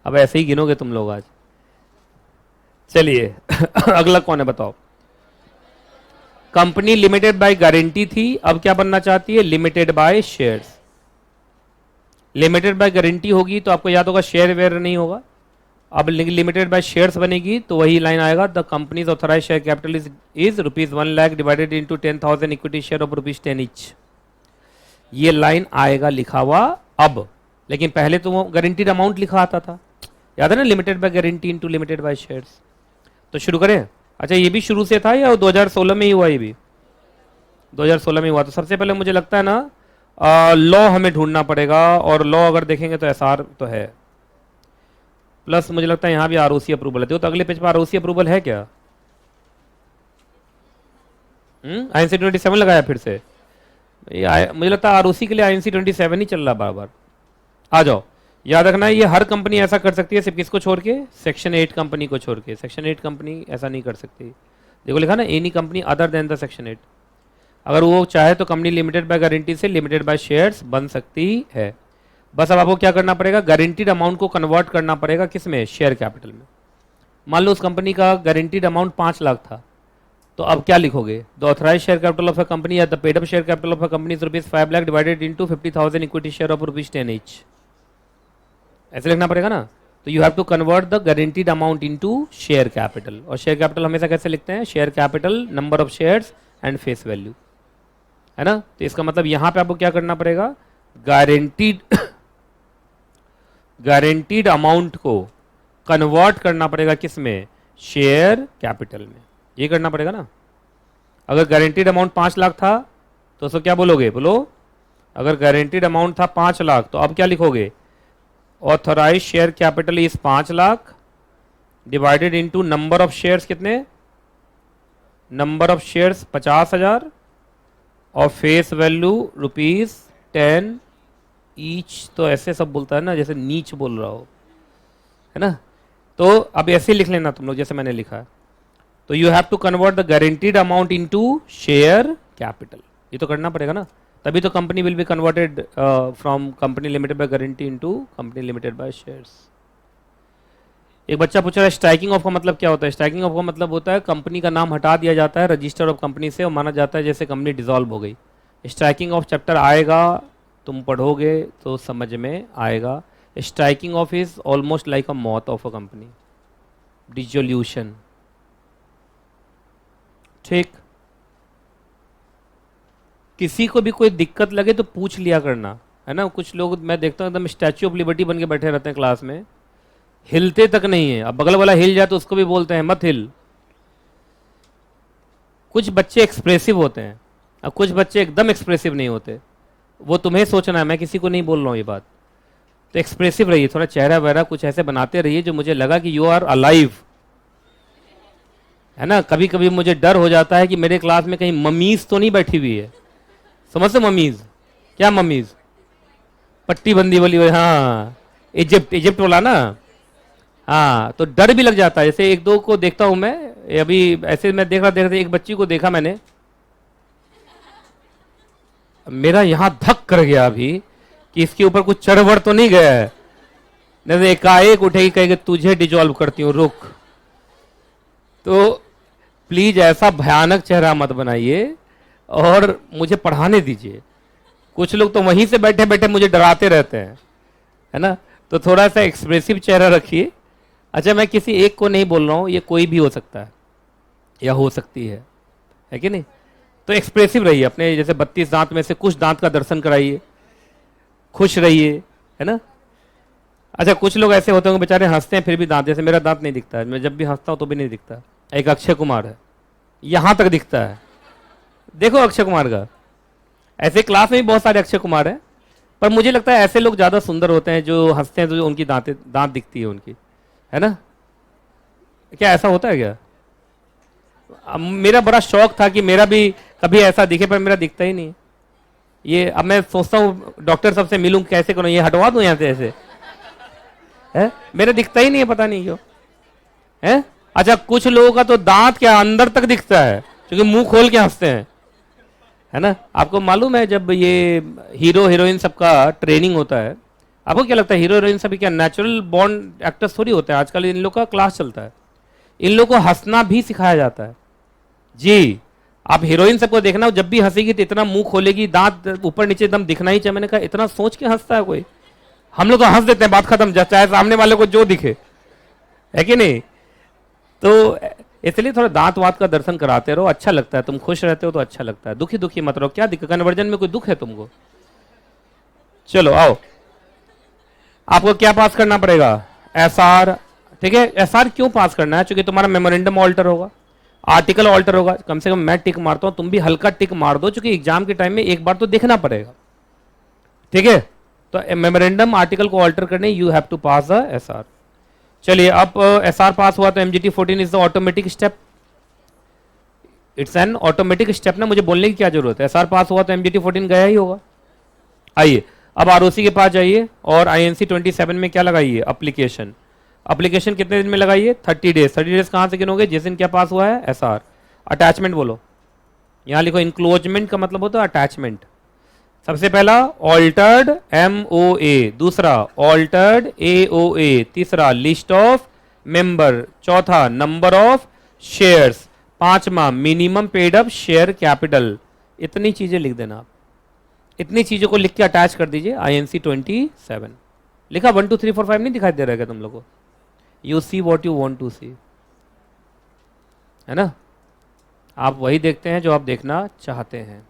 अब ऐसे ही गिनोगे तुम लोग आज। चलिए अगला कौन है बताओ। कंपनी लिमिटेड बाय गारंटी थी, अब क्या बनना चाहती है, limited by shares. Limited by guarantee होगी तो आपको याद होगा शेयर वेयर नहीं होगा। अब लिमिटेड बाय शेयर्स बनेगी तो वही लाइन आएगा, the companies authorise share capital is ₹1,00,000 divided into 10,000 equity share of ₹10 each. ये लाइन आएगा लिखा हुआ अब, लेकिन पहले तो वो गारंटीड अमाउंट लिखा आता था, याद है ना, limited by guarantee into limited by shares. तो शुरू करें। अच्छा ये भी शुरू से था या 2016 में ही हुआ, ये भी 2016 में हुआ। तो सबसे पहले मुझे लगता है ना लॉ हमें ढूंढना पड़ेगा, और लॉ अगर देखेंगे तो एसआर तो है, प्लस मुझे लगता है यहाँ भी आरओसी अप्रूवल है। तो अगले पेज पर आरओसी अप्रूवल है क्या? आईएनसी 27 लगाया फिर से, मुझे लगता है आरओसी के लिए आईएनसी 27 ही चल रहा बार बार। आ जाओ, याद रखना है ये हर कंपनी ऐसा कर सकती है, सिर्फ किसको छोड़ के, सेक्शन 8 कंपनी को छोड़ के। सेक्शन 8 कंपनी ऐसा नहीं कर सकती। देखो लिखा ना, any company other than the section 8। अगर वो चाहे तो कंपनी लिमिटेड बाय गारंटी से लिमिटेड बाय शेयर्स बन सकती है। बस अब आपको क्या करना पड़ेगा, गारंटीड अमाउंट को कन्वर्ट करना पड़ेगा किस में, शेयर कैपिटल में। मान लो उस कंपनी का गारंटीड अमाउंट 5 लाख था, तो अब क्या लिखोगे, the authorise share capital of a company या the paid up share capital of a company is ₹5,00,000 divided into 50,000 equity share of ₹10 each. ऐसे लिखना पड़ेगा ना। तो you have to convert the guaranteed amount into share capital, और share capital हमेशा कैसे लिखते हैं, share capital number of shares and face value, है ना। तो इसका मतलब यहां पे आपको क्या करना पड़ेगा, गारंटीड अमाउंट को कन्वर्ट करना पड़ेगा किस में, शेयर कैपिटल में। ये करना पड़ेगा ना। अगर गारंटीड अमाउंट 5 लाख था तो उसको क्या बोलोगे, बोलो, अगर गारंटीड अमाउंट था 5 लाख तो अब क्या लिखोगे, authorise share capital is 5 lakh divided into number of shares कितने, नंबर ऑफ शेयर्स 50,000 और फेस वैल्यू ₹10 ईच। तो ऐसे सब बोलता है ना जैसे नीच बोल रहा हो, है ना। तो अब ऐसे लिख लेना तुम लोग जैसे मैंने लिखा है। तो you have to convert the guaranteed amount into share capital, ये तो करना पड़ेगा ना, तभी तो company will be converted from company limited by guarantee into company limited by shares. एक बच्चा पूछ रहा है स्ट्राइकिंग ऑफ का मतलब क्या होता है। स्ट्राइकिंग ऑफ का मतलब होता है कंपनी का नाम हटा दिया जाता है रजिस्टर ऑफ कंपनी से, और माना जाता है जैसे कंपनी डिसॉल्व हो गई। स्ट्राइकिंग ऑफ चैप्टर आएगा, तुम पढ़ोगे तो समझ में आएगा। Striking off is almost like अ मौत ऑफ अ कंपनी, डिसोल्यूशन, ठीक। किसी को भी कोई दिक्कत लगे तो पूछ लिया करना, है ना। कुछ लोग मैं देखता हूँ एकदम स्टैच्यू ऑफ लिबर्टी बन के बैठे रहते हैं क्लास में, हिलते तक नहीं है। अब बगल वाला हिल जाए तो उसको भी बोलते हैं मत हिल। कुछ बच्चे एक्सप्रेसिव होते हैं और कुछ बच्चे एकदम एक्सप्रेसिव नहीं होते, वो तुम्हें सोचना है, मैं किसी को नहीं बोल रहा हूँ ये बात। तो एक्सप्रेसिव रहिए, थोड़ा चेहरा वगैरह कुछ ऐसे बनाते रहिए जो मुझे लगा कि यू आर अलाइव, है ना। कभी कभी मुझे डर हो जाता है कि मेरे क्लास में कहीं ममीज तो नहीं बैठी हुई है। समझते ममीज, क्या ममीज, पट्टी बंदी वाली, हाँ इजिप्ट वाला ना। हाँ, तो डर भी लग जाता है। जैसे एक दो को देखता हूं मैं, अभी ऐसे मैं देख रहा एक बच्ची को देखा मैंने, मेरा यहां धक कर गया अभी कि इसके ऊपर कुछ चढ़वड़ तो नहीं गया है। जैसे एकाएक उठेगी कहेगी तुझे डिजॉल्व करती हूँ रुक। तो प्लीज ऐसा भयानक चेहरा मत बनाइए और मुझे पढ़ाने दीजिए। कुछ लोग तो वहीं से बैठे बैठे मुझे डराते रहते हैं, है ना। तो थोड़ा सा एक्सप्रेसिव चेहरा रखिए। अच्छा मैं किसी एक को नहीं बोल रहा हूँ, ये कोई भी हो सकता है या हो सकती है कि नहीं। तो एक्सप्रेसिव रहिए, अपने जैसे 32 दांत में से कुछ दांत का दर्शन कराइए, खुश रहिए, है ना। अच्छा कुछ लोग ऐसे होते होंगे बेचारे हंसते हैं फिर भी दांत, जैसे मेरा दांत नहीं दिखता है, मैं जब भी हंसता हूँ तो भी नहीं दिखता। एक अक्षय कुमार है, यहां तक दिखता है, देखो अक्षय कुमार का। ऐसे क्लास में भी बहुत सारे अक्षय कुमार हैं, पर मुझे लगता है ऐसे लोग ज्यादा सुंदर होते हैं जो हंसते हैं, तो उनकी दांत दिखती है उनकी, है ना। क्या ऐसा होता है क्या? मेरा बड़ा शौक था कि मेरा भी कभी ऐसा दिखे, पर मेरा दिखता ही नहीं। ये अब मैं सोचता हूँ डॉक्टर साहब से मिलूं, कैसे करूं, ये हटवा दूं यहाँ से ऐसे, है मेरा दिखता ही नहीं है, पता नहीं क्यों है। अच्छा कुछ लोगों का तो दांत क्या अंदर तक दिखता है क्योंकि मुंह खोल के हंसते हैं, है ना। आपको मालूम है जब ये हीरो हीरोइन सबका ट्रेनिंग होता है आपको क्या लगता है हीरो हीरोइन सभी क्या नेचुरल बॉन्ड एक्टर्स थोड़ी होते हैं? आजकल इन लोग का क्लास चलता है, इन लोग को हंसना भी सिखाया जाता है जी। आप हीरोइन सबको देखना, जब भी हंसेगी तो इतना मुंह खोलेगी, दांत ऊपर नीचे एकदम दिखना ही चाहिए। मैंने कहा इतना सोच के हंसता है कोई? हम लोग तो हंस देते हैं, बात खत्म, चाहे सामने वाले को जो दिखे, है कि नहीं? तो इसलिए थोड़ा दांत वात का दर्शन कराते रहो, अच्छा लगता है। तुम खुश रहते हो तो अच्छा लगता है, दुखी दुखी मत रहो। क्या दिक्कत, कन्वर्जन में कोई दुख है तुमको? चलो आओ, आपको क्या पास करना पड़ेगा? एसआर, ठीक है। एसआर क्यों पास करना है? क्योंकि तुम्हारा मेमोरेंडम ऑल्टर होगा, आर्टिकल ऑल्टर होगा। कम से कम मैं टिक मारता हूं, तुम भी हल्का टिक मार दो, क्योंकि एग्जाम के टाइम में एक बार तो देखना पड़ेगा, ठीक है। तो मेमोरेंडम आर्टिकल को ऑल्टर करने you have to pass the SR. चलिए, अब एसआर पास हुआ तो MGT 14 is the automatic step, it's an automatic step ना, मुझे बोलने की क्या जरूरत है। एसआर पास हुआ तो एमजीटी 14 गया ही होगा। आइए अब आरओसी के पास जाइए और आईएनसी 27 में क्या लगाइए? एप्लीकेशन। एप्लीकेशन कितने दिन में लगाइए? 30 डेज। 30 डेज कहां से गिनोगे? जिस दिन क्या पास हुआ है? एसआर। अटैचमेंट बोलो, यहां लिखो इंक्लोजमेंट का मतलब होता है अटैचमेंट। सबसे पहला ऑल्टर्ड MOA, दूसरा ऑल्टर्ड AOA, तीसरा लिस्ट ऑफ मेंबर, चौथा नंबर ऑफ शेयर्स, पांचवा minimum paid up share capital. इतनी चीजें लिख देना आप, इतनी चीजों को लिख के अटैच कर दीजिए। INC 27 लिखा, 1 2 3 4 5 नहीं दिखाई दे रहा है क्या तुम लोग को? You see what you want to see, है ना? आप वही देखते हैं जो आप देखना चाहते हैं।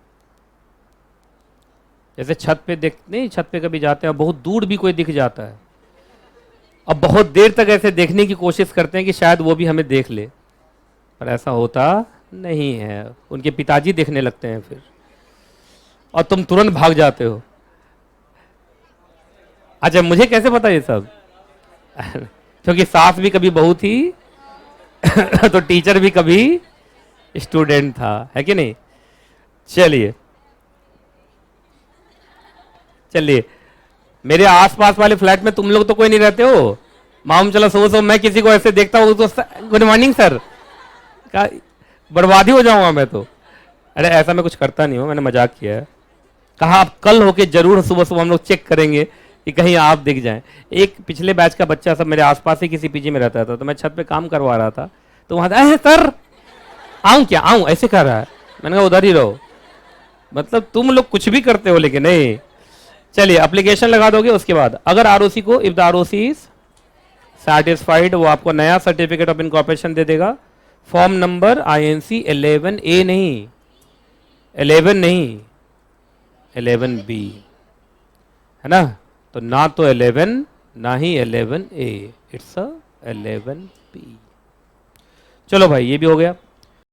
जैसे छत पे देख नहीं, छत पे कभी जाते हैं, बहुत दूर भी कोई दिख जाता है, अब बहुत देर तक ऐसे देखने की कोशिश करते हैं कि शायद वो भी हमें देख ले, पर ऐसा होता नहीं है। उनके पिताजी देखने लगते हैं फिर, और तुम तुरंत भाग जाते हो। अच्छा, मुझे कैसे पता ये सब? क्योंकि सास भी कभी बहू थी तो टीचर भी कभी स्टूडेंट था, है कि नहीं? चलिए, मेरे आसपास वाले फ्लैट में तुम लोग तो कोई नहीं रहते हो। मालूम चला सो मैं किसी को ऐसे देखता हूँ तो गुड मॉर्निंग सर, बर्बादी हो जाऊंगा मैं तो। अरे ऐसा मैं कुछ करता नहीं हूँ, मैंने मजाक किया है। कहा आप कल होके जरूर सुबह सुबह हम लोग चेक करेंगे कि कहीं आप दिख जाएं। एक पिछले बैच का बच्चा सब मेरे आसपास ही किसी पीजी में रहता था, तो मैं छत पे काम करवा रहा था, तो वहां सर आऊं क्या आऊं ऐसे कर रहा है। मैंने कहा उधर ही रहो, मतलब तुम लोग कुछ भी करते हो लेकिन नहीं। चलिए, एप्लीकेशन लगा दोगे, उसके बाद अगर आरओसी को, if the ROC is satisfied, वो आपको नया सर्टिफिकेट ऑफ इनकॉर्पोरेशन दे देगा। फॉर्म नंबर INC 11A नहीं, 11 नहीं, 11B, है ना? तो ना तो 11 ना ही 11A, इट्स 11B। चलो भाई, ये भी हो गया।